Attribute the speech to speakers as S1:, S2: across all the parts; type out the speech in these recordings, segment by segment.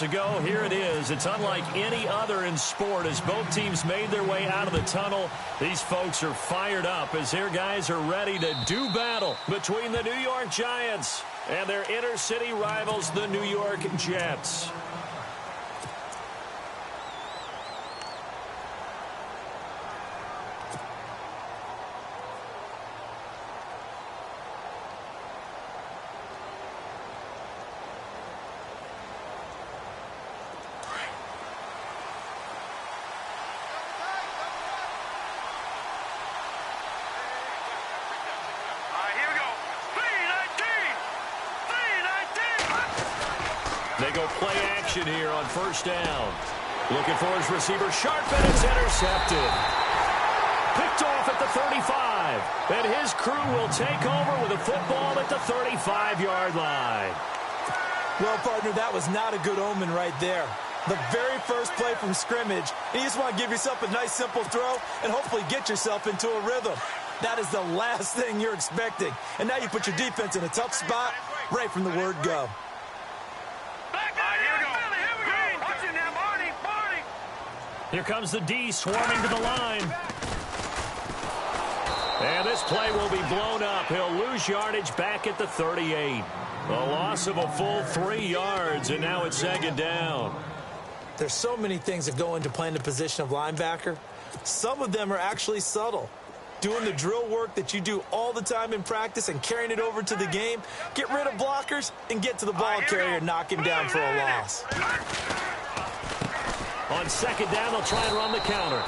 S1: Ago, here it is. It's unlike any other in sport as both teams made their way out of the tunnel. These folks are fired up as their guys are ready to do battle between the New York Giants and their inner-city rivals, the New York Jets. They go play action here on first down. Looking for his receiver, Sharp, and it's intercepted. Picked off at the 35. And his crew will take over with a football at the 35-yard line.
S2: Well, partner, that was not a good omen right there. The very first play from scrimmage, and you just want to give yourself a nice, simple throw and hopefully get yourself into a rhythm. That is the last thing you're expecting. And now you put your defense in a tough spot right from the word go.
S1: Here comes the D swarming to the line. And this play will be blown up. He'll lose yardage back at the 38. A loss of a full 3 yards, and now it's second down.
S2: There's so many things that go into playing the position of linebacker. Some of them are actually subtle. Doing the drill work that you do all the time in practice and carrying it over to the game. Get rid of blockers and get to the ball carrier and knock him down for a loss.
S1: On second down, they'll try and run the counter.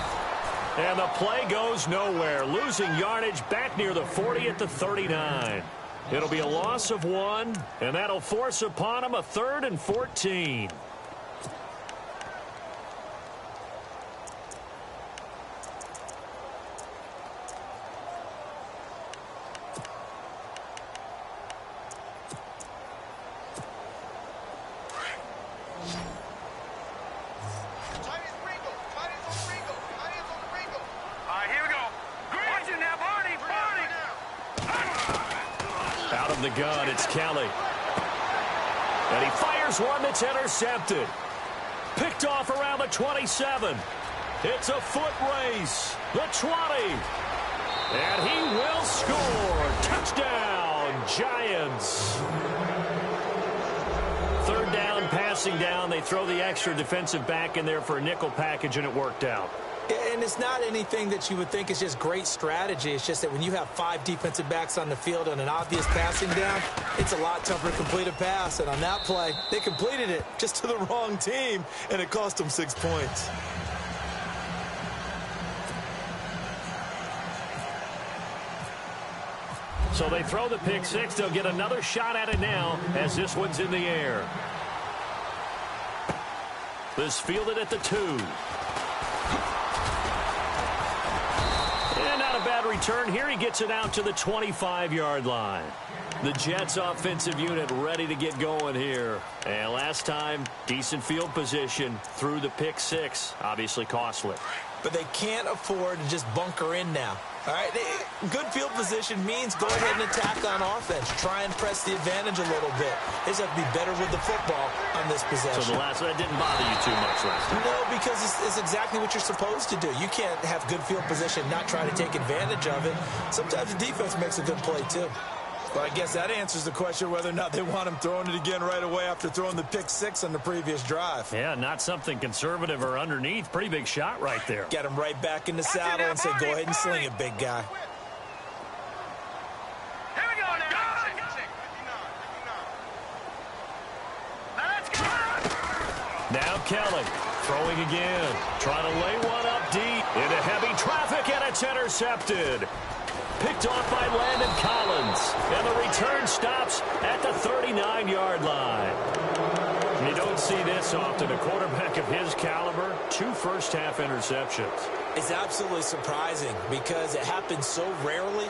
S1: And the play goes nowhere. Losing yardage back near the 40 at the 39. It'll be a loss of 1, and that'll force upon them a 3rd and 14. The gun, it's Kelly. And he fires one that's intercepted. Picked off around the 27. It's a foot race. The 20. And he will score. Touchdown, Giants. 3rd down, passing down. They throw the extra defensive back in there for a nickel package, and it worked out.
S2: And it's not anything that you would think is just great strategy. It's just that when you have 5 defensive backs on the field on an obvious passing down, it's a lot tougher to complete a pass. And on that play, they completed it just to the wrong team, and it cost them 6 points.
S1: So they throw the pick 6. They'll get another shot at it now as this one's in the air. This fielded at the 2. Bad return here. He gets it out to the 25-yard line. The Jets offensive unit ready to get going here. And last time, decent field position through the pick 6. Obviously costly.
S2: But they can't afford to just bunker in now. All right, good field position means go ahead and attack on offense. Try and press the advantage a little bit. They just have to be better with the football on this possession.
S1: So that didn't bother you too much last time?
S2: No, because it's exactly what you're supposed to do. You can't have good field position, not try to take advantage of it. Sometimes the defense makes a good play, too. Well, I guess that answers the question whether or not they want him throwing it again right away after throwing the pick 6 on the previous drive.
S1: Yeah, not something conservative or underneath. Pretty big shot right there.
S2: Get him right back in the saddle and say, go ahead and sling it, big guy.
S3: Here we go now.
S1: Now Kelly throwing again. Trying to lay one up deep into heavy traffic, and it's intercepted. Picked off by Landon Collins. And the return stops at the 39-yard line. You don't see this often. A quarterback of his caliber, 2 first-half interceptions.
S2: It's absolutely surprising because it happens so rarely.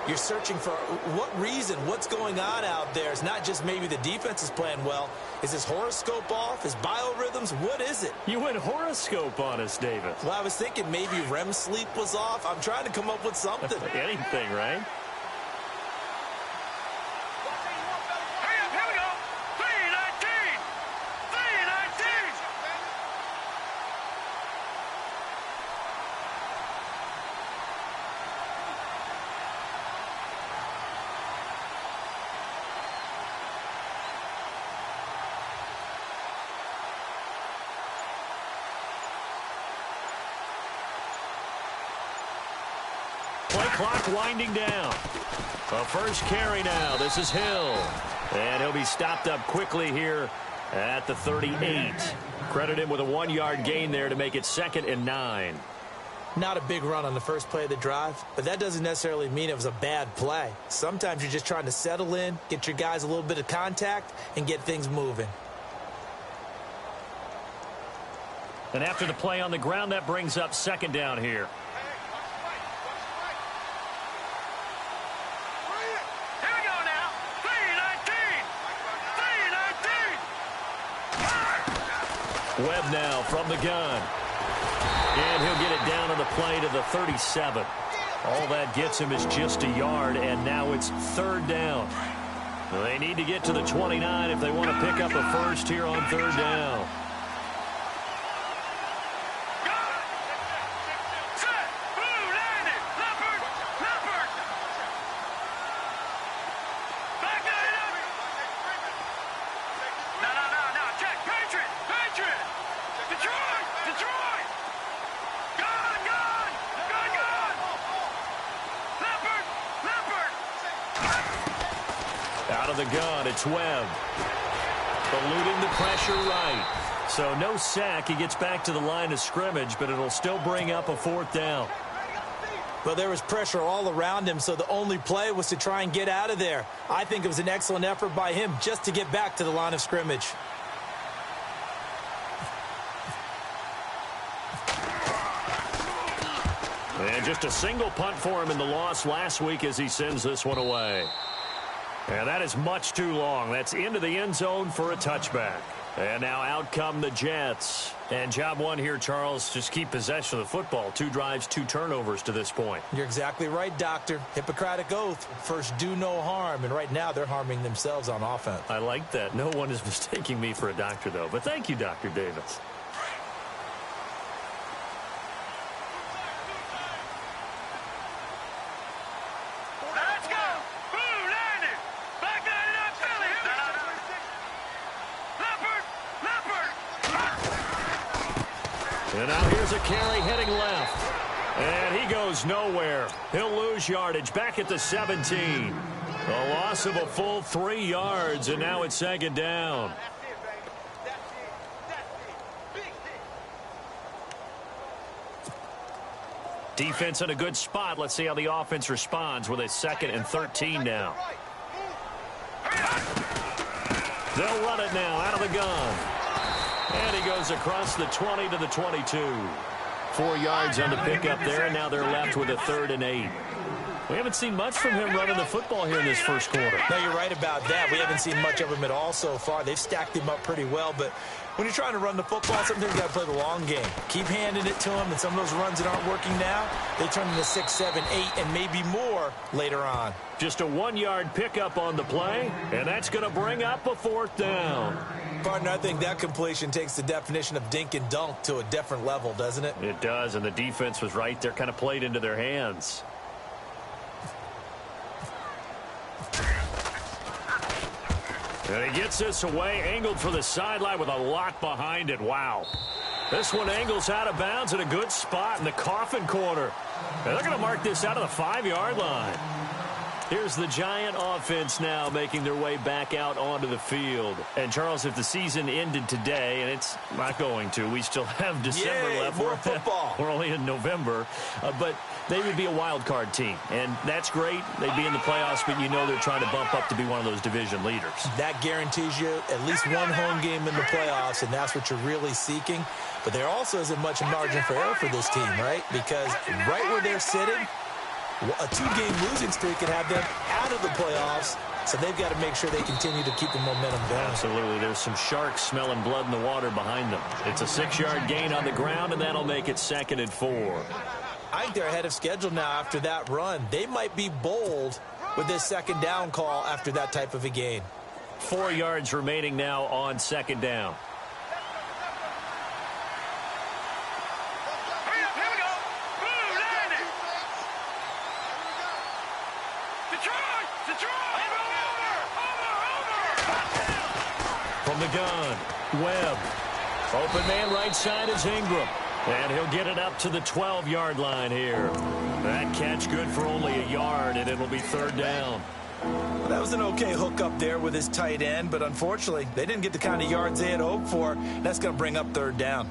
S2: You're searching for what reason, what's going on out there. It's not just maybe the defense is playing well. Is his horoscope off? His biorhythms? What is it?
S1: You went horoscope on us, David.
S2: Well, I was thinking maybe REM sleep was off. I'm trying to come up with something.
S1: Anything, right?
S3: Here we go. 3-19. 3-19.
S1: Play clock winding down. A first carry now. This is Hill. And he'll be stopped up quickly here at the 38. Credit him with a 1-yard gain there to make it 2nd and 9.
S2: Not a big run on the first play of the drive, but that doesn't necessarily mean it was a bad play. Sometimes you're just trying to settle in, get your guys a little bit of contact, and get things moving.
S1: And after the play on the ground, that brings up 2nd down here. Webb now from the gun. And he'll get it down on the play to the 37. All that gets him is just a yard, and now it's 3rd down. They need to get to the 29 if they want to pick up a first here on 3rd down. Out of the gun, it's Webb. Eluding the pressure right. So no sack. He gets back to the line of scrimmage, but it'll still bring up a 4th down.
S2: Well, there was pressure all around him, so the only play was to try and get out of there. I think it was an excellent effort by him just to get back to the line of scrimmage.
S1: And just a single punt for him in the loss last week as he sends this one away. And that is much too long. That's into the end zone for a touchback. And now out come the Jets. And job one here, Charles, just keep possession of the football. 2 drives, 2 turnovers to this point.
S2: You're exactly right, Doctor. Hippocratic oath. First, do no harm. And right now, they're harming themselves on offense.
S1: I like that. No one is mistaking me for a doctor, though. But thank you, Dr. Davis. And now here's a carry heading left. And he goes nowhere. He'll lose yardage back at the 17. A loss of a full 3 yards, and now it's 2nd down. Defense in a good spot. Let's see how the offense responds with a 2nd and 13 now. They'll run it now out of the gun. And he goes across the 20 to the 22. 4 yards on the pickup there, and now they're left with a 3rd and 8. We haven't seen much from him running the football here in this first quarter.
S2: No, you're right about that. We haven't seen much of him at all so far. They've stacked him up pretty well, but when you're trying to run the football, sometimes you got to play the long game. Keep handing it to him, and some of those runs that aren't working now, they turn into 6, 7, 8, and maybe more later on.
S1: Just a 1-yard pickup on the play, and that's going to bring up a 4th down.
S2: Partner, I think that completion takes the definition of dink and dunk to a different level, doesn't it?
S1: It does, and the defense was right there, kind of played into their hands. And he gets this away, angled for the sideline with a lot behind it. Wow. This one angles out of bounds in a good spot in the coffin corner. And they're going to mark this out of the 5-yard line. Here's the Giant offense now making their way back out onto the field. And, Charles, if the season ended today, and it's not going to, we still have December left.
S2: More football.
S1: We're only in November. But they would be a wild card team. And that's great. They'd be in the playoffs, but you know they're trying to bump up to be one of those division leaders.
S2: That guarantees you at least one home game in the playoffs, and that's what you're really seeking. But there also isn't much margin for error for this team, right? Because right where they're sitting, a 2-game losing streak could have them out of the playoffs, so they've got to make sure they continue to keep the momentum going.
S1: Absolutely. There's some sharks smelling blood in the water behind them. It's a 6-yard gain on the ground, and that'll make it 2nd and 4.
S2: I think they're ahead of schedule now after that run. They might be bold with this 2nd down call after that type of a gain.
S1: 4 yards remaining now on 2nd down. From the gun, Webb. Open man right side is Ingram. And he'll get it up to the 12-yard line here. That catch good for only a yard, and it'll be third down.
S2: Well, that was an okay hook up there with his tight end, but unfortunately, they didn't get the kind of yards they had hoped for. That's going to bring up third down.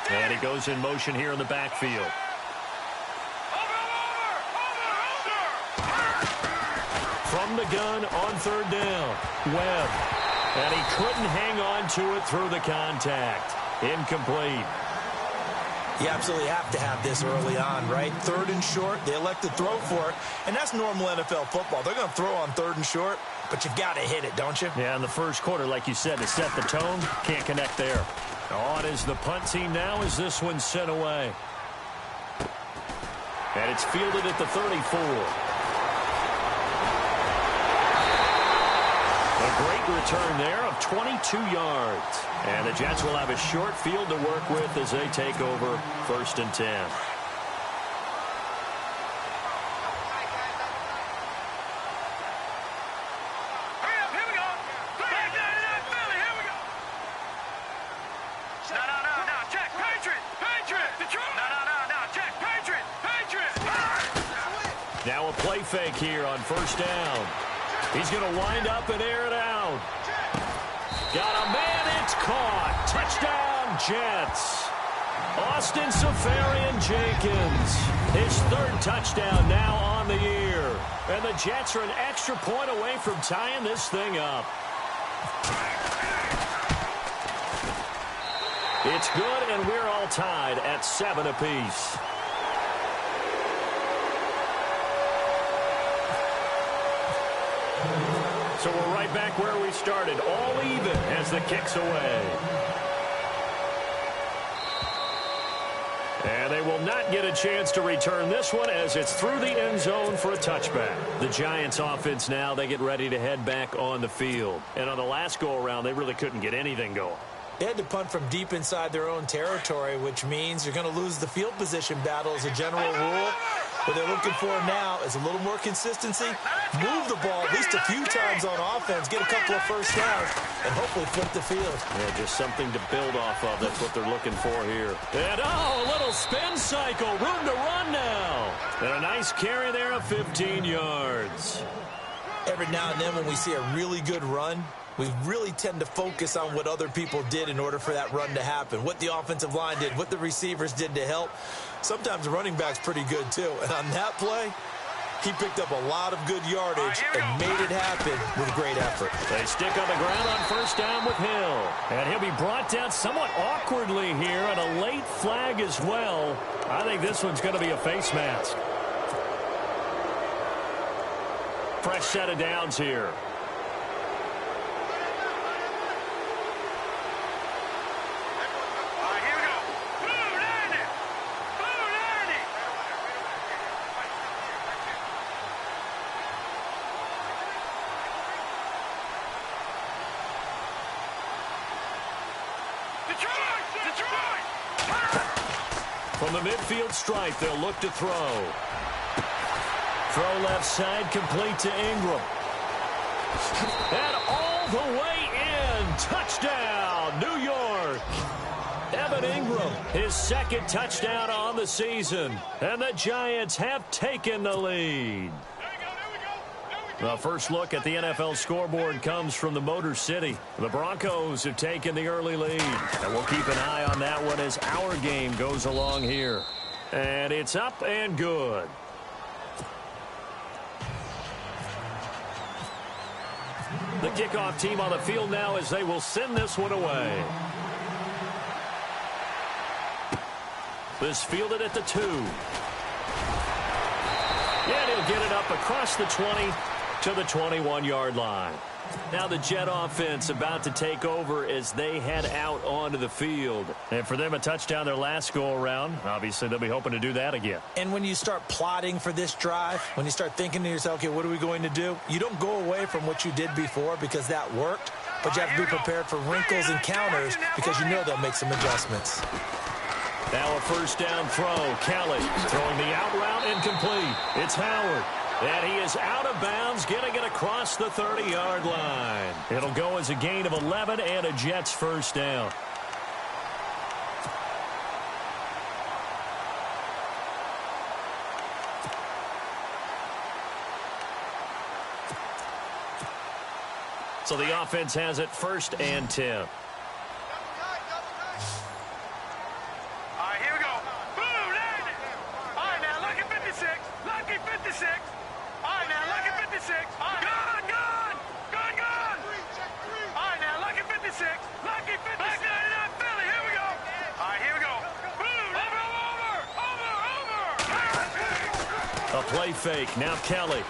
S1: And he goes in motion here in the backfield. From the gun on third down, Webb. And he couldn't hang on to it through the contact. Incomplete.
S2: You absolutely have to have this early on, right? Third and short, they elect to throw for it, and that's normal NFL football. They're going to throw on third and short, but you've got to hit it, don't you?
S1: Yeah, in the first quarter, like you said, to set the tone, can't connect there. On is the punt team now as this one's sent away. And it's fielded at the 34. A great return there of 22 yards. And the Jets will have a short field to work with as they take over 1st and 10. Now a play fake here on 1st down. He's going to wind up and air it out. Got a man, it's caught. Touchdown, Jets. Austin Seferian-Jenkins. His 3rd touchdown now on the year. And the Jets are an extra point away from tying this thing up. It's good, and we're all tied at 7 apiece. So we're right back where we started, all even as the kick's away. And they will not get a chance to return this one as it's through the end zone for a touchback. The Giants offense now, they get ready to head back on the field. And on the last go-around, they really couldn't get anything going.
S2: They had to punt from deep inside their own territory, which means you're going to lose the field position battle as a general rule. What they're looking for now is a little more consistency, move the ball at least a few times on offense, get a couple of first downs, and hopefully flip the field.
S1: Yeah, just something to build off of. That's what they're looking for here. And, a little spin cycle. Room to run now. And a nice carry there of 15 yards.
S2: Every now and then when we see a really good run, we really tend to focus on what other people did in order for that run to happen, what the offensive line did, what the receivers did to help. Sometimes the running back's pretty good, too. And on that play, he picked up a lot of good yardage and made it happen with great effort.
S1: They stick on the ground on 1st down with Hill. And he'll be brought down somewhat awkwardly here, and a late flag as well. I think this one's going to be a face mask. Fresh set of downs here. From the midfield stripe, they'll look to throw. Throw left side, complete to Ingram. And all the way in. Touchdown, New York. Evan Ingram, his 2nd touchdown on the season. And the Giants have taken the lead. The first look at the NFL scoreboard comes from the Motor City. The Broncos have taken the early lead. And we'll keep an eye on that one as our game goes along here. And it's up and good. The kickoff team on the field now as they will send this one away. This fielded at the 2. And he'll get it up across the 20 to the 21-yard line. Now the Jet offense about to take over as they head out onto the field. And for them, a touchdown their last go-around. Obviously, they'll be hoping to do that again.
S2: And when you start plotting for this drive, when you start thinking to yourself, okay, what are we going to do? You don't go away from what you did before because that worked. But you have to be prepared for wrinkles and counters because you know they'll make some adjustments.
S1: Now a 1st down throw. Kelly throwing the out route incomplete. It's Howard. And he is out of bounds, getting it across the 30-yard line. It'll go as a gain of 11 and a Jets first down. So the offense has it 1st and 10. A play fake. Now Kelly.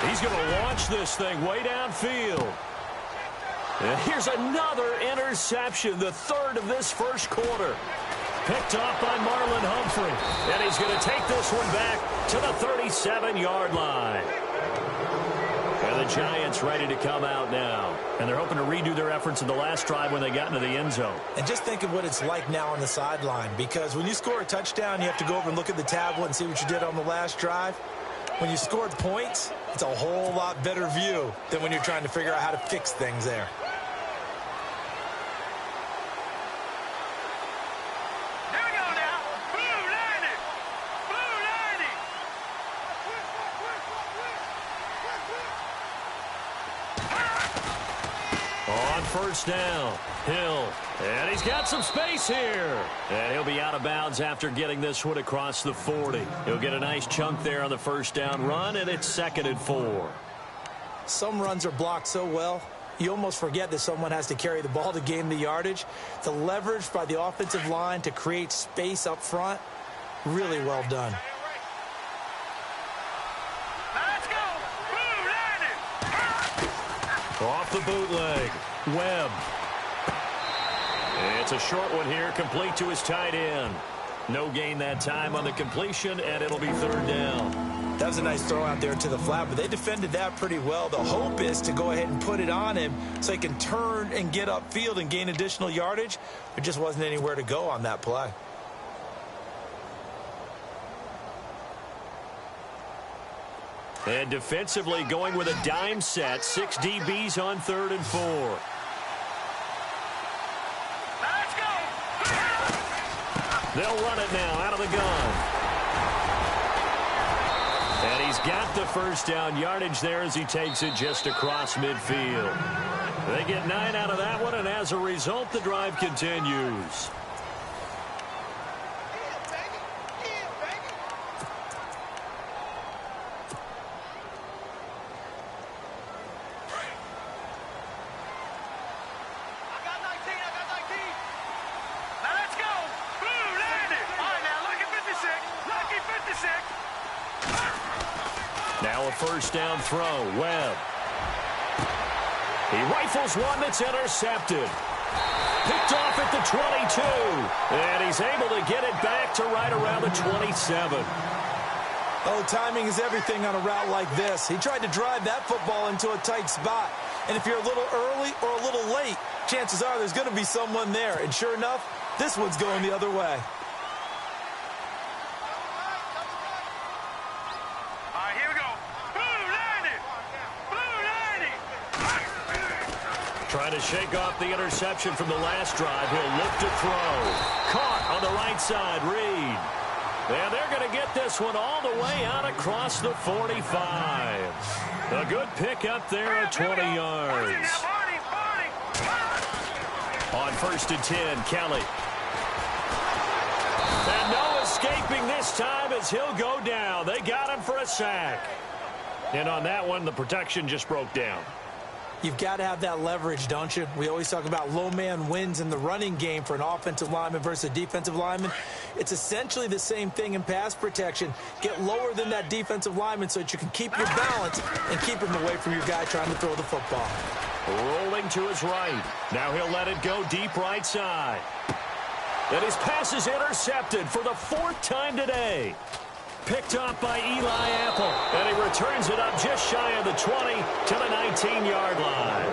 S1: He's going to launch this thing way downfield. And here's another interception, the 3rd of this first quarter. Picked off by Marlon Humphrey. And he's going to take this one back to the 37-yard line. And the Giants ready to come out now. And they're hoping to redo their efforts in the last drive when they got into the end zone.
S2: And just think of what it's like now on the sideline. Because when you score a touchdown, you have to go over and look at the tablet and see what you did on the last drive. When you scored points, it's a whole lot better view than when you're trying to figure out how to fix things there.
S1: First down, Hill, and he's got some space here. And he'll be out of bounds after getting this one across the 40. He'll get a nice chunk there on the first down run, and it's 2nd and 4.
S2: Some runs are blocked so well, you almost forget that someone has to carry the ball to gain the yardage. The leverage by the offensive line to create space up front, really well done.
S1: Off the bootleg, Webb. It's a short one here, complete to his tight end. No gain that time on the completion, and it'll be 3rd down.
S2: That was a nice throw out there to the flat, but they defended that pretty well. The hope is to go ahead and put it on him so he can turn and get upfield and gain additional yardage. There just wasn't anywhere to go on that play.
S1: And defensively going with a dime set. 6 DBs on 3rd and 4.
S3: Let's go!
S1: They'll run it now out of the gun. And he's got the first down yardage there as he takes it just across midfield. They get 9 out of that one, and as a result, the drive continues. First down throw, Webb. He rifles one that's intercepted. Picked off at the 22. And he's able to get it back to right around the 27.
S2: Oh, timing is everything on a route like this. He tried to drive that football into a tight spot. And if you're a little early or a little late, chances are there's going to be someone there. And sure enough, this one's going the other way.
S1: Trying to shake off the interception from the last drive. He'll look to throw. Caught on the right side, Reed. And they're going to get this one all the way out across the 45. A good pick up there at 20 yards. On 1st and 10, Kelly. And no escaping this time as he'll go down. They got him for a sack. And on that one, the protection just broke down.
S2: You've got to have that leverage, don't you? We always talk about low man wins in the running game for an offensive lineman versus a defensive lineman. It's essentially the same thing in pass protection. Get lower than that defensive lineman so that you can keep your balance and keep him away from your guy trying to throw the football.
S1: Rolling to his right. Now he'll let it go deep right side. And his pass is intercepted for the 4th time today. Picked off by Eli Apple. And he returns it up just shy of the 20 to the 19-yard line.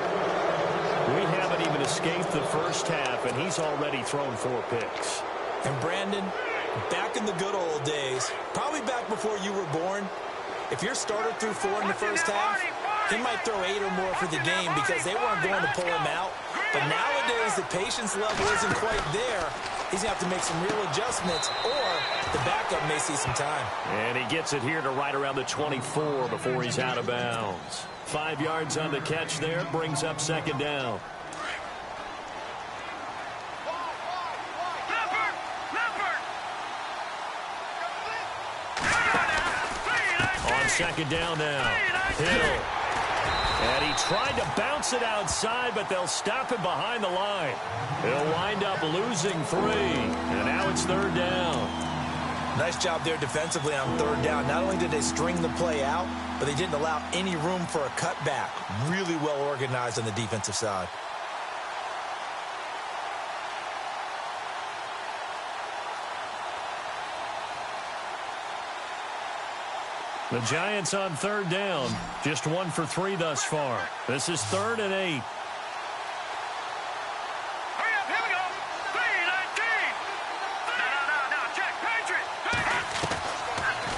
S1: We haven't even escaped the first half, and he's already thrown 4 picks.
S2: And Brandon, back in the good old days, probably back before you were born, if your starter threw 4 in the first half, he might throw 8 or more for the game because they weren't going to pull him out. But nowadays, the patience level isn't quite there. He's going to have to make some real adjustments, or the backup may see some time.
S1: And he gets it here to right around the 24 before he's out of bounds. 5 yards on the catch there, brings up second down. On second down now, Hill. And he tried to bounce it outside, but they'll stop him behind the line. He'll wind up losing 3, and now it's third down.
S2: Nice job there defensively on third down. Not only did they string the play out, but they didn't allow any room for a cutback. Really well organized on the defensive side.
S1: The Giants on third down, just 1 for 3 thus far. This is 3rd and 8.
S3: Hurry up, here we go. 3-19.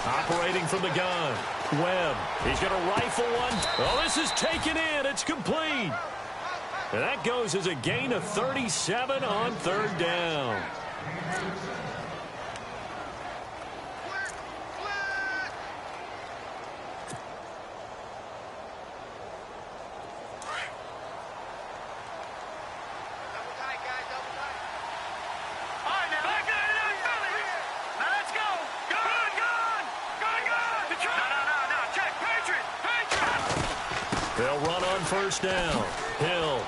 S1: Operating from the gun, Webb. He's going to rifle one. Oh, this is taken in. It's complete. And that goes as a gain of 37 on third down. They'll run on first down. Hill.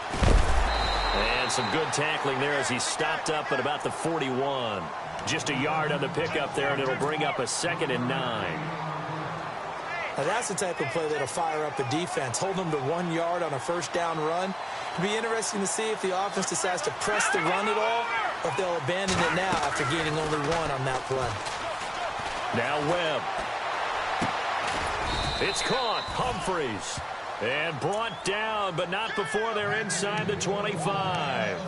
S1: And some good tackling there as he stopped up at about the 41. Just a yard on the pickup there, and it'll bring up a 2nd and 9.
S2: Now that's the type of play that'll fire up a defense. Hold them to 1 yard on a first down run. It'll be interesting to see if the offense decides to press the run at all, or if they'll abandon it now after gaining only 1 on that play.
S1: Now Webb. It's caught. Humphreys. And brought down, but not before they're inside the 25.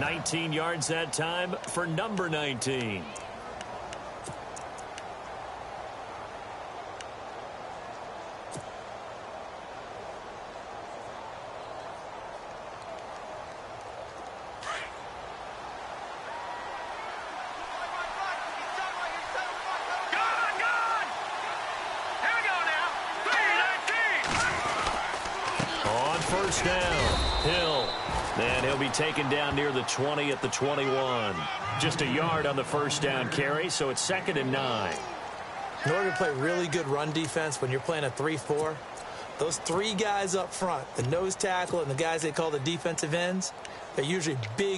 S1: 19 yards that time for number 19. First down, Hill. And he'll be taken down near the 20 at the 21. Just a yard on the first down carry, so it's 2nd and 9.
S2: In order to play really good run defense when you're playing a 3-4, those 3 guys up front, the nose tackle and the guys they call the defensive ends, they're usually big